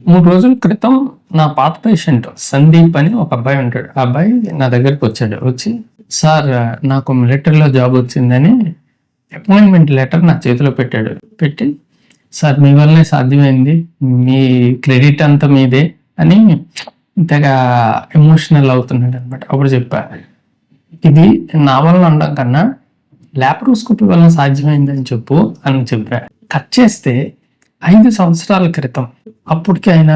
3 రోజుల క్రితం నా పాత పేషెంట్ సందీప్ అని ఒక అబ్బాయి ఉంటాడు. ఆ అబ్బాయి నా దగ్గరికి వచ్చి సార్ నాకు మిలిటరీలో జాబ్ వచ్చిందని అపాయింట్మెంట్ లెటర్ నా చేతిలో పెట్టి సార్ మీ వల్లనే సాధ్యమైంది, మీ క్రెడిట్ అంతా మీదే అని ఇంతగా ఎమోషనల్ అవుతున్నాడు అనమాట. అప్పుడు చెప్పా, ఇది నా వల్ల అనడం కన్నా లాప్రోస్కోపీ వల్ల సాధ్యమైందని చెప్పా. కట్ చేస్తే 5 సంవత్సరాల క్రితం, అప్పటికి ఆయన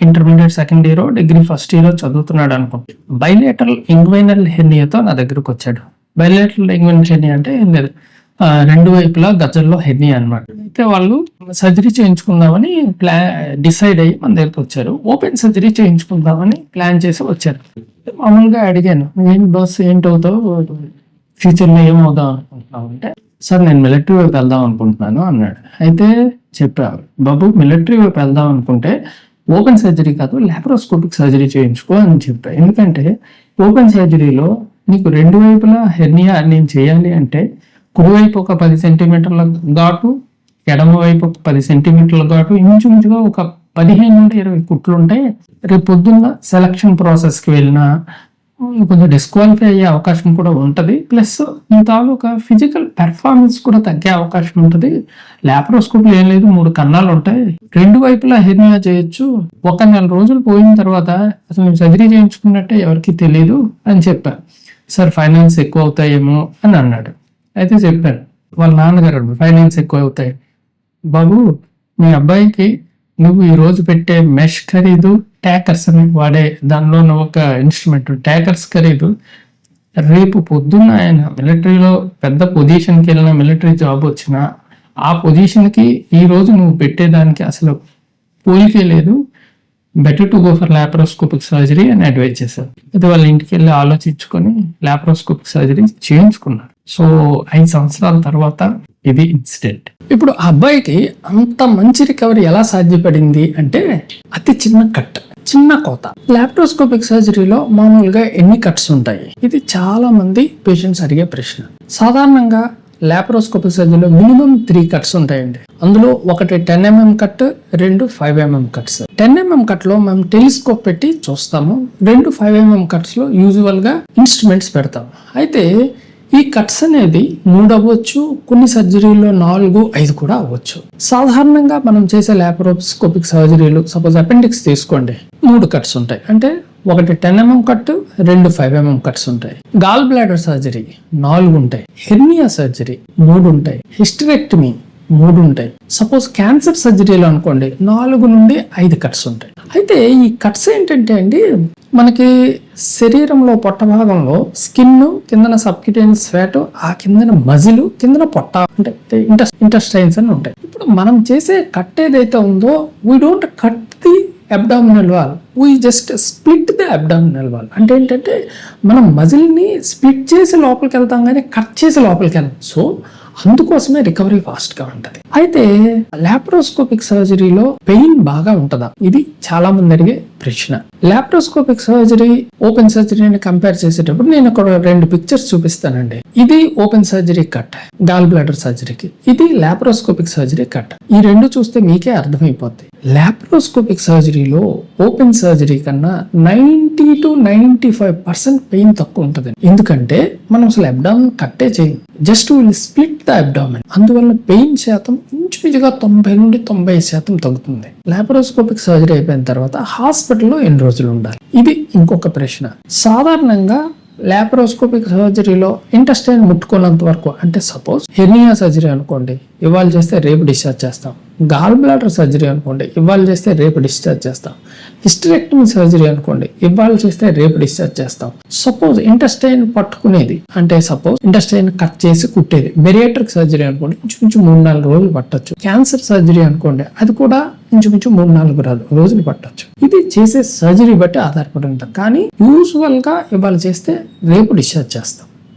intermediate second year degree first year చదువుతున్నాడు అనుకుంటా. బైలేటరల్ ఇంగ్వైనల్ హెర్నియాతో నా దగ్గరకు వచ్చాడు. బైలేటరల్ ఇంగ్వైనల్ హెర్నియా అంటే ఏం లేదు, 2 వైపులా గజ్జల్లో హెర్నియా అనమాట. అయితే వాళ్ళు సర్జరీ చేయించుకుందామని డిసైడ్ అయ్యి మన దగ్గరకు వచ్చారు. ఓపెన్ సర్జరీ చేయించుకుందామని ప్లాన్ చేసి వచ్చారు. మామూలుగా అడిగాను, ఏంటవుతావు, ఫ్యూచర్లో ఏమవుదాం అనుకుంటున్నావు అంటే, సార్ నేను మిలిటరీ వైపు వెళ్దాం అనుకుంటున్నాను అన్నాడు. అయితే చెప్పా, బాబు మిలిటరీ వైపు వెళ్దాం అనుకుంటే ఓపెన్ సర్జరీ కాదు, లాప్రోస్కోపిక్ సర్జరీ చేయించుకో అని చెప్పా. ఎందుకంటే ఓపెన్ సర్జరీలో నీకు 2 వైపులా హెర్నియా నేను చేయాలి అంటే కుడివైపు ఒక 10 సెంటీమీటర్ల ఘాటు, ఎడమ వైపు ఒక 10 సెంటీమీటర్ల ఘాటు, ఇంచుమించుగా ఒక 15 నుండి 20 కుట్లు ఉంటాయి. రేపు పొద్దున్న సెలక్షన్ ప్రాసెస్కి వెళ్ళినా కొంచెం డిస్క్వాలిఫై అయ్యే అవకాశం కూడా ఉంటుంది. ప్లస్ నీ తాలూకా ఫిజికల్ పెర్ఫార్మెన్స్ కూడా తగ్గే అవకాశం ఉంటుంది. లాప్రోస్కోపీలో ఏం లేదు, 3 కన్నాలు ఉంటాయి, 2 వైపులా హెర్నియా చేయొచ్చు. 1 నెల రోజులు పోయిన తర్వాత అసలు నేను సర్జరీ చేయించుకున్నట్టే ఎవరికి తెలియదు అని చెప్పా. సార్ ఫైనాన్స్ ఎక్కువ అవుతాయేమో అని అన్నాడు. అయితే చెప్పాను, వాళ్ళ నాన్నగారు ఫైనాన్స్ ఎక్కువ అవుతాయి బాబు, మీ అబ్బాయికి నువ్వు ఈరోజు పెట్టే మెష్ ఖరీదు, ట్యాకర్స్ అని వాడే దానిలో ఒక ఇన్స్ట్రుమెంట్ ట్యాకర్స్ ఖరీదు, రేపు పొద్దున్న ఆయన మిలిటరీలో పెద్ద పొజిషన్కి వెళ్ళిన, మిలిటరీ జాబ్ వచ్చినా ఆ పొజిషన్కి ఈ రోజు నువ్వు పెట్టేదానికి అసలు పోలికే లేదు. Better to go for laparoscopic surgery అని అడ్వైజ్ చేశారు. అయితే వాళ్ళ ఇంటికి వెళ్ళి ఆలోచించుకొని లాప్రోస్కోపిక్ సర్జరీ చేయించుకున్నారు. సో 5 సంవత్సరాల తర్వాత ఇది ఇన్సిడెంట్. ఇప్పుడు ఆ అబ్బాయికి అంత మంచి రికవరీ ఎలా సాధ్యపడింది అంటే, అతి చిన్న కోత. లాప్రోస్కోపిక్ సర్జరీలో మామూలుగా ఎన్ని కట్స్ ఉంటాయి? ఇది చాలా మంది పేషెంట్స్ అడిగే ప్రశ్న. సాధారణంగా లాప్రోస్కోపిక్ సర్జరీలో మినిమం 3 కట్స్ ఉంటాయండి. అందులో ఒకటి 10 mm cut, 2 5 mm cuts. 10 mm cut లో మేము టెలిస్కోప్ పెట్టి చూస్తాము, 2 5 mm కట్స్ లో యూజువల్ గా ఇన్స్ట్రుమెంట్స్ పెడతాము. అయితే ఈ కట్స్ అనేది 3 అవ్వచ్చు, కొన్ని సర్జరీలో 4, 5 కూడా అవ్వచ్చు. సాధారణంగా మనం చేసే లాప్రోస్కోపిక్ సర్జరీలు, సపోజ్ అపెండిక్స్ తీసుకోండి, 3 కట్స్ ఉంటాయి. అంటే ఒకటి 10 mm కట్, 2 5 mm కట్స్ ఉంటాయి. గాల్ బ్లాడర్ సర్జరీ 4 ఉంటాయి. హెర్నియా సర్జరీ 3 ఉంటాయి. హిస్టరెక్టమీ 3 ఉంటాయి. సపోజ్ క్యాన్సర్ సర్జరీలో అనుకోండి 4 నుండి 5 కట్స్ ఉంటాయి. అయితే ఈ కట్స్ ఏంటంటే అండి, మనకి శరీరంలో పొట్ట భాగంలో స్కిన్, కిందన సబ్క్యూటేనియస్ ఫ్యాట్, ఆ కిందన మజిల్, కిందన పొట్ట అంటే ఇంటెస్టైన్స్ అని ఉంటాయి. ఇప్పుడు మనం చేసే కట్ ఏదైతే ఉందో, we don't cut the abdominal wall, we just split the abdominal wall. అంటే ఏంటంటే మనం మజిల్ని స్ప్లిట్ చేసి లోపలికి వెళ్తాం కానీ కట్ చేసి లోపలికి వెళ్తాం. సో అందుకోసమే రికవరీ ఫాస్ట్ గా ఉంటది. అయితే లాప్రోస్కోపిక్ సర్జరీలో పెయిన్ బాగా ఉంటుందా? ఇది చాలా మంది అడిగే ప్రశ్న. లాప్రోస్కోపిక్ సర్జరీ ఓపెన్ సర్జరీని కంపేర్ చేసేటప్పుడు నేను ఒక 2 పిక్చర్స్ చూపిస్తానండి. ఇది open surgery cut gall bladder సర్జరీకి, ఇది లాప్రోస్కోపిక్ సర్జరీ కట్. ఈ 2 చూస్తే మీకే అర్థమైపోద్ది. లాప్రోస్కోపిక్ సర్జరీలో ఓపెన్ సర్జరీ కన్నా 90 to 95% పెయిన్ తక్కువ ఉంటుంది. ఎందుకంటే మనం అసలు అబ్డామిన్ కట్టే చేయం, just will split the abdomen. అందువల్ల పెయిన్ శాతం ఇంచుమించుగా 90 నుండి 90% తగ్గుతుంది. లాప్రోస్కోపిక్ సర్జరీ అయిపోయిన తర్వాత హాస్పిటల్లో ఎన్ని రోజులు ఉండాలి? ఇది ఇంకొక ప్రశ్న. సాధారణంగా లాప్రోస్కోపిక్ సర్జరీలో ఇంటెస్టైన్ ముట్టుకున్నంత వరకు, అంటే సపోజ్ హెర్నియా సర్జరీ అనుకోండి, ఇవాళ చేస్తే రేపు డిశ్చార్జ్ చేస్తాం. గాల్ బ్లాడర్ సర్జరీ అనుకోండి, ఇవాళ చేస్తే రేపు డిశ్చార్జ్ చేస్తాం. హిస్టరెక్టమీ సర్జరీ అనుకోండి, ఇవాళ చేస్తే రేపు డిశ్చార్జ్ చేస్తాం. సపోజ్ ఇంటెస్టైన్ పట్టుకునేది, అంటే సపోజ్ ఇంటెస్టైన్ కట్ చేసి కుట్టేది, బెరియాట్రిక్ సర్జరీ అనుకోండి, ఇంచుమించు 3-4 రోజులు పట్టొచ్చు. క్యాన్సర్ సర్జరీ అనుకోండి, అది కూడా ఇంచుమించు 3-4 రోజులు పట్టొచ్చు. ఇది చేసే సర్జరీ బట్టి ఆధారపడి ఉంటుంది. కానీ యూజువల్ గా ఇవాళ చేస్తే రేపు డిశ్చార్జ్ చేస్తాం.